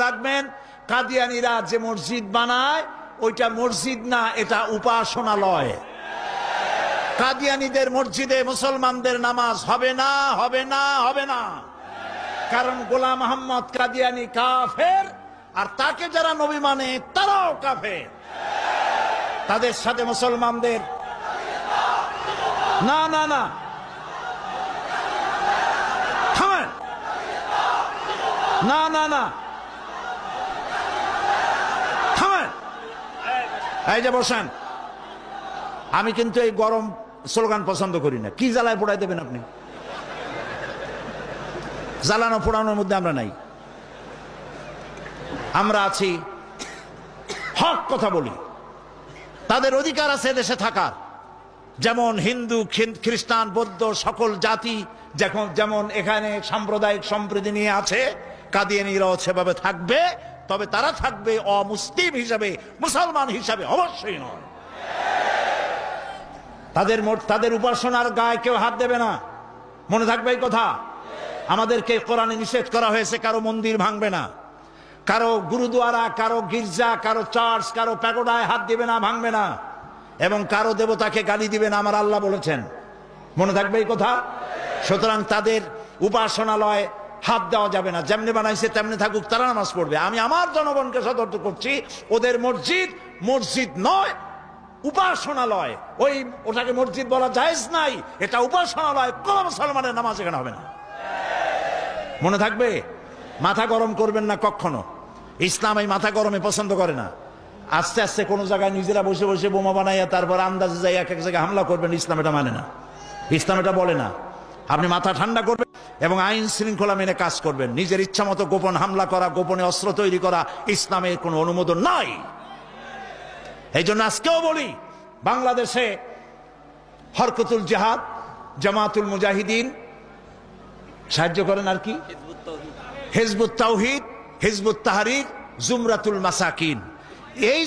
রাখবেন, কাদিয়ানীরা যে মসজিদ বানায় ওইটা মসজিদ না, এটা উপাসনালয়। কাদিয়ানীদের মসজিদে মুসলমানদের নামাজ হবে না, হবে না, হবে না। কারণ গোলাম আহমদ কাদিয়ানী কাফের, আর তাকে যারা নবী মানে তারাও কাফের। তাদের সাথে মুসলমানদের না না না, থামেন, না না না, থামেন, এই যে বসেন। আমি কিন্তু এই গরম স্লোগান পছন্দ করি না। কি জ্বালায় পোড়াই দেবেন আপনি? জ্বালানো পোড়ানোর মধ্যে আমরা নাই। আমরা আছি, হক কথা বলি। তাদের অধিকার আছে দেশে থাকার, যেমন হিন্দু, খ্রিস্টান, বৌদ্ধ সকল জাতি যেমন এখানে সাম্প্রদায়িক সম্প্রীতি নিয়ে আছে, কাদিয়ানীরাও সেভাবে থাকবে। তবে তারা থাকবে অমুসলিম হিসাবে, মুসলমান হিসাবে অবশ্যই নয়। তাদের উপাসনার গায়ে কেউ হাত দেবে না, মনে থাকবে এই কথা। আমাদেরকে কোরআনে নিষেধ করা হয়েছে কারো মন্দির ভাঙবে না, কারো গুরুদুয়ারা, কারো গির্জা, কারো চার্চ, কারো প্যাগোডায় হাত দিবে না, ভাঙবে না, এবং কারো দেবতাকে গালি দিবে না, আমার আল্লাহ বলেছেন। মনে থাকবে এই কথা। সুতরাং তাদের উপাসনালয় হাত দেওয়া যাবে না। যেমনি বানাইছে তেমনি থাকুক, তারা নামাজ পড়বে। আমি আমার জনগণকে সতর্ক করছি, ওদের মসজিদ মসজিদ নয়, উপাসনালয়। ওটাকে মসজিদ বলা জায়েজ নাই, এটা উপাসনালয়। কোন মুসলমানের নামাজ এখানে হবে না, মনে থাকবে। মাথা গরম করবেন না কখনো। ইসলাম এই মাথা গরমে পছন্দ করে না। আস্তে আস্তে কোনো জায়গায় নিজেরা বসে বসে বোমা বানাইয়া তারপর আন্দাজে যাই এক এক জায়গায় হামলা করবেন, ইসলাম এটা মানে না, ইসলাম এটা বলে না। আপনি মাথা ঠান্ডা করবেন এবং আইন শৃঙ্খলা মেনে কাজ করবেন। নিজের ইচ্ছা মতো গোপন হামলা করা, গোপনে অস্ত্র তৈরি করা ইসলামের কোনো অনুমোদন নাই। এই জন্য আজকেও বলি, বাংলাদেশে হরকতুল জিহাদ, জামাতুল মুজাহিদিন সাহায্য করেন, আর কি হিজবুত তাওহীদ, হিজবুত তাহরীর, জুমরাতুল মাসাকিন, এই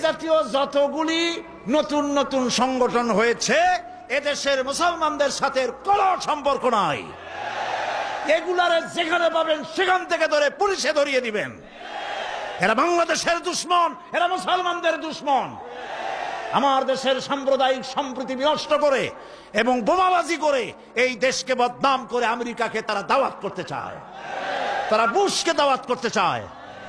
জাতীয় যতগুলি নতুন নতুন সংগঠন হয়েছে, এদেশের মুসলমানদের সাথে কোনো সম্পর্ক নাই। এগুলারে যেখানে পাবেন সেখান থেকে ধরে পুলিশে ধরিয়ে দিবেন। এরা বাংলাদেশের দুশ্মন, এরা মুসলমানদের দুশ্মন। আমার দেশের সাম্প্রদায়িক সম্প্রীতি বিনষ্ট করে এবং বোমাবাজি করে এই দেশকে বদনাম করে আমেরিকাকে তারা দাওয়াত করতে চায়, তারা বুশকে দাওয়াত করতে চায়।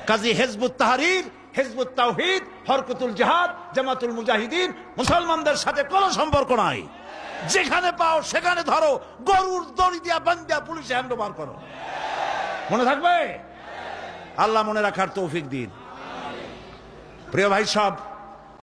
কাজী হিজবুত তাহরীর, হিজবুত তাওহীদ, হরকতুল জিহাদ, জামাতুল মুজাহিদিন মুসলমানদের সাথে কোনো সম্পর্ক নাই। যেখানে পাও সেখানে ধরো, গরুর দড়ি দিয়া বান্ধা পুলিশে হ্যান্ডওভার করো। মনে থাকবে। আল্লাহ মনে রাখার তৌফিক দিন। প্রিয় ভাই সব,